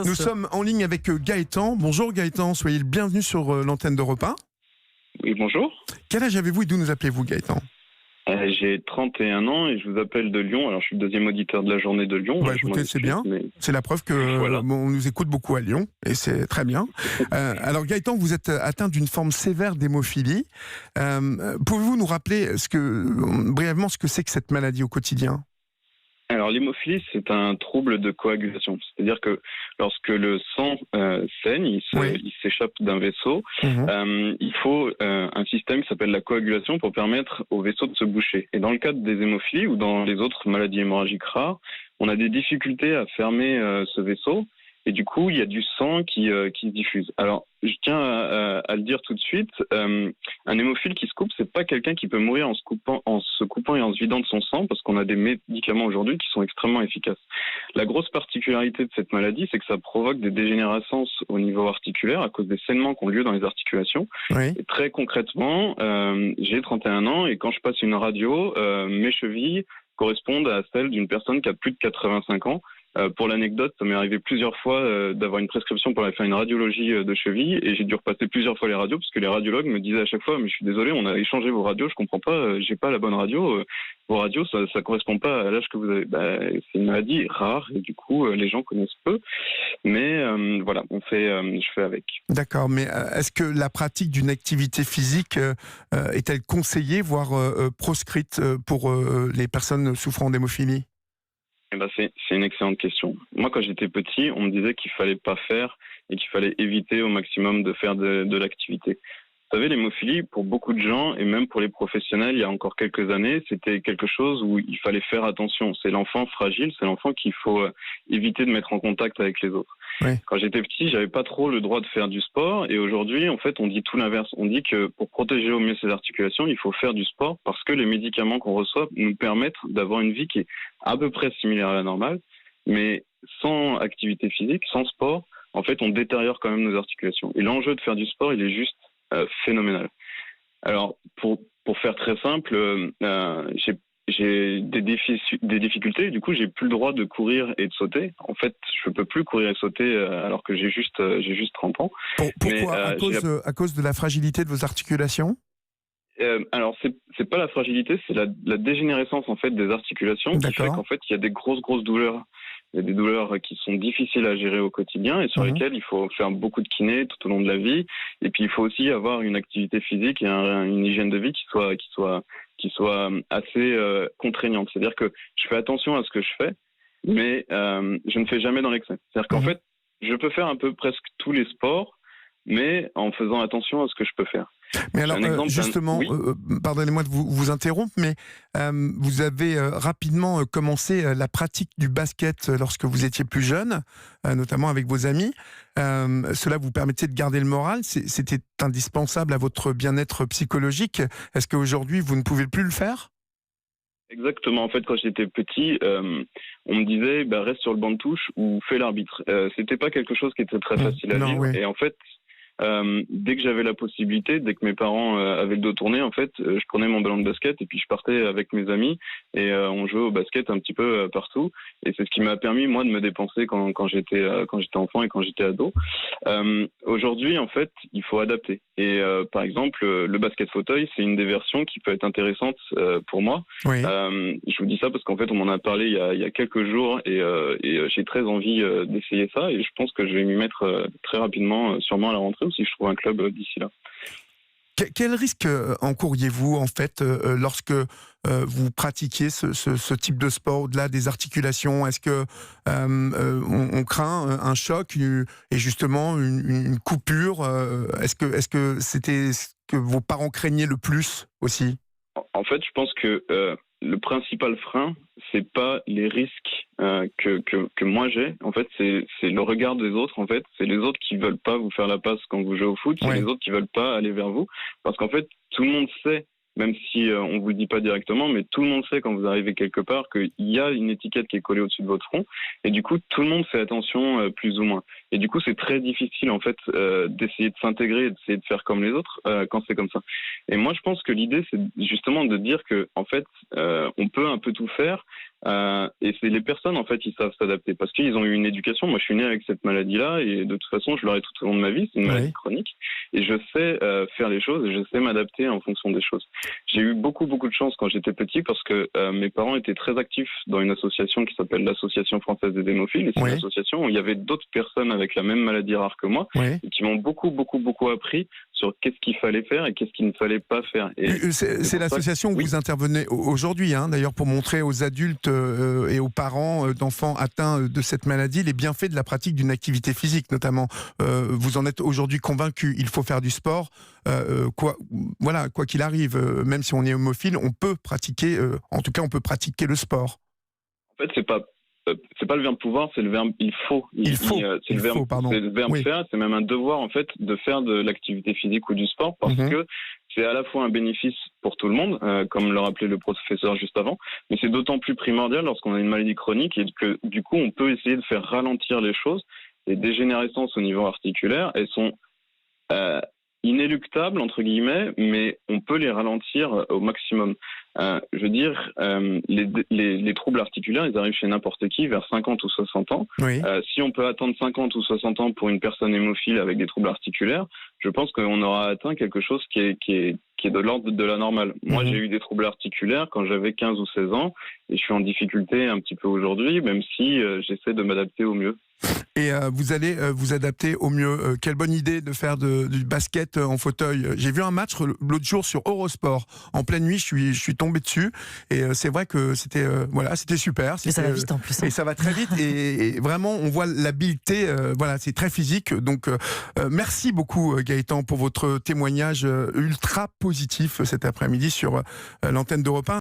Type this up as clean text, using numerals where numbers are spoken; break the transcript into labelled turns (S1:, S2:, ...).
S1: Nous sommes en ligne avec Gaëtan. Bonjour Gaëtan, soyez le bienvenu sur l'antenne d'Europe 1.
S2: Oui, bonjour.
S1: Quel âge avez-vous et d'où nous appelez-vous Gaëtan ?
S2: J'ai 31 ans et je vous appelle de Lyon. Alors, je suis le deuxième auditeur de la journée de Lyon.
S1: Écoutez, c'est bien. Mais... C'est la preuve que
S2: voilà.
S1: On nous écoute beaucoup à Lyon et c'est très bien. Alors Gaëtan, vous êtes atteint d'une forme sévère d'hémophilie. Pouvez-vous nous rappeler brièvement ce que c'est que cette maladie au quotidien ?
S2: Alors, l'hémophilie, c'est un trouble de coagulation. C'est-à-dire que lorsque le sang saigne, il s'échappe d'un vaisseau, il faut un système qui s'appelle la coagulation pour permettre au vaisseau de se boucher. Et dans le cadre des hémophilies ou dans les autres maladies hémorragiques rares, on a des difficultés à fermer ce vaisseau. Et du coup, il y a du sang qui se diffuse. Alors, je tiens à le dire tout de suite, un hémophile qui se coupe, c'est pas quelqu'un qui peut mourir en se coupant et en se vidant de son sang, parce qu'on a des médicaments aujourd'hui qui sont extrêmement efficaces. La grosse particularité de cette maladie, c'est que ça provoque des dégénérescences au niveau articulaire à cause des saignements qui ont lieu dans les articulations. Oui. Et très concrètement, j'ai 31 ans et quand je passe une radio, mes chevilles correspondent à celles d'une personne qui a plus de 85 ans. Pour l'anecdote, ça m'est arrivé plusieurs fois d'avoir une prescription pour aller faire une radiologie de cheville et j'ai dû repasser plusieurs fois les radios parce que les radiologues me disaient à chaque fois « mais je suis désolé, on a échangé vos radios, je comprends pas, j'ai pas la bonne radio, vos radios ça correspond pas à l'âge que vous avez ». C'est une maladie rare et du coup les gens connaissent peu, mais voilà, je fais avec.
S1: D'accord, mais est-ce que la pratique d'une activité physique est-elle conseillée, voire proscrite pour les personnes souffrant d'hémophilie ?
S2: C'est une excellente question. Moi, quand j'étais petit, on me disait qu'il fallait pas faire et qu'il fallait éviter au maximum de faire de l'activité. Vous savez, l'hémophilie, pour beaucoup de gens, et même pour les professionnels, il y a encore quelques années, c'était quelque chose où il fallait faire attention. C'est l'enfant fragile, c'est l'enfant qu'il faut éviter de mettre en contact avec les autres. Oui. Quand j'étais petit, j'avais pas trop le droit de faire du sport, et aujourd'hui, en fait, on dit tout l'inverse. On dit que pour protéger au mieux ses articulations, il faut faire du sport parce que les médicaments qu'on reçoit nous permettent d'avoir une vie qui est à peu près similaire à la normale, mais sans activité physique, sans sport, en fait, on détériore quand même nos articulations. Et l'enjeu de faire du sport, il est juste phénoménal. Alors, pour faire très simple, j'ai des difficultés, du coup, j'ai plus le droit de courir et de sauter. En fait, je peux plus courir et sauter alors que j'ai juste 30 ans.
S1: Pourquoi ? À cause de la fragilité de vos articulations ?
S2: Alors, c'est pas la fragilité, c'est la dégénérescence en fait des articulations qui fait qu'en fait, il y a des grosses douleurs. Il y a des douleurs qui sont difficiles à gérer au quotidien et sur lesquelles il faut faire beaucoup de kiné tout au long de la vie. Et puis, il faut aussi avoir une activité physique et une hygiène de vie qui soit assez contraignante. C'est-à-dire que je fais attention à ce que je fais, mais je ne fais jamais dans l'excès. C'est-à-dire qu'en fait, je peux faire un peu presque tous les sports, mais en faisant attention à ce que je peux faire.
S1: Mais alors, justement, pardonnez-moi de vous interrompre, mais vous avez rapidement commencé la pratique du basket lorsque vous étiez plus jeune, notamment avec vos amis. Cela vous permettait de garder le moral. C'était indispensable à votre bien-être psychologique. Est-ce qu'aujourd'hui, vous ne pouvez plus le faire ?
S2: Exactement. En fait, quand j'étais petit, on me disait reste sur le banc de touche ou fais l'arbitre. C'était pas quelque chose qui était très facile à vivre. Oui. Et en fait, dès que j'avais la possibilité, dès que mes parents avaient le dos tourné, en fait, je prenais mon ballon de basket et puis je partais avec mes amis et on jouait au basket un petit peu partout. Et c'est ce qui m'a permis, moi, de me dépenser quand j'étais enfant et quand j'étais ado. Aujourd'hui, en fait, il faut adapter. Et par exemple, le basket fauteuil, c'est une des versions qui peut être intéressante pour moi. Oui. Je vous dis ça parce qu'en fait, on m'en a parlé il y a quelques jours et j'ai très envie d'essayer ça et je pense que je vais m'y mettre très rapidement, sûrement à la rentrée, si je trouve un club d'ici là.
S1: Quel risque encouriez-vous en fait lorsque vous pratiquiez ce type de sport au-delà des articulations ? Est-ce que on craint un choc et justement une coupure ? Est-ce que c'était ce que vos parents craignaient le plus aussi ?
S2: En fait, je pense que le principal frein, c'est pas les risques que moi j'ai. En fait, c'est le regard des autres. En fait, c'est les autres qui veulent pas vous faire la passe quand vous jouez au foot. C'est les autres qui veulent pas aller vers vous, parce qu'en fait, tout le monde sait, même si on vous le dit pas directement, mais tout le monde sait quand vous arrivez quelque part qu'il y a une étiquette qui est collée au-dessus de votre front. Et du coup, tout le monde fait attention plus ou moins. Et du coup, c'est très difficile en fait d'essayer de s'intégrer et d'essayer de faire comme les autres quand c'est comme ça. Et moi, je pense que l'idée, c'est justement de dire que en fait, on peut un peu tout faire, Et c'est les personnes, en fait, qui savent s'adapter parce qu'ils ont eu une éducation. Moi, je suis né avec cette maladie-là et de toute façon, je l'aurai tout au long de ma vie. C'est une maladie chronique et je sais faire les choses et je sais m'adapter en fonction des choses. J'ai eu beaucoup de chance quand j'étais petit parce que mes parents étaient très actifs dans une association qui s'appelle l'Association française des hémophiles. Et c'est une association où il y avait d'autres personnes avec la même maladie rare que moi et qui m'ont beaucoup appris sur qu'est-ce qu'il fallait faire et qu'est-ce qu'il ne fallait pas faire.
S1: C'est l'association où vous intervenez aujourd'hui, d'ailleurs, pour montrer aux adultes et aux parents d'enfants atteints de cette maladie les bienfaits de la pratique d'une activité physique, notamment. Vous en êtes aujourd'hui convaincu, il faut faire du sport, quoi qu'il arrive, même si on est hémophile, on peut pratiquer, en tout cas on peut pratiquer le sport.
S2: En fait, c'est pas le verbe pouvoir, c'est le verbe il faut. C'est le verbe faire, c'est même un devoir en fait de faire de l'activité physique ou du sport parce que c'est à la fois un bénéfice pour tout le monde, comme le rappelait le professeur juste avant, mais c'est d'autant plus primordial lorsqu'on a une maladie chronique et que du coup on peut essayer de faire ralentir les choses. Les dégénérescences au niveau articulaire, elles sont inéluctables entre guillemets, mais on peut les ralentir au maximum. Je veux dire, les troubles articulaires, ils arrivent chez n'importe qui vers 50 ou 60 ans. Si on peut attendre 50 ou 60 ans pour une personne hémophile avec des troubles articulaires, je pense qu'on aura atteint quelque chose qui est de l'ordre de la normale. Moi, j'ai eu des troubles articulaires quand j'avais 15 ou 16 ans et je suis en difficulté un petit peu aujourd'hui, même si j'essaie de m'adapter au mieux.
S1: Et vous allez vous adapter au mieux. Quelle bonne idée de faire du basket en fauteuil. J'ai vu un match l'autre jour sur Eurosport. En pleine nuit, je suis tombé dessus. Et c'est vrai que c'était super.
S3: Mais ça va vite en plus.
S1: Et ça va très vite. et vraiment, on voit l'habileté. C'est très physique. Donc, merci beaucoup Gaëtan pour votre témoignage ultra positif cet après-midi sur l'antenne d'Europe 1.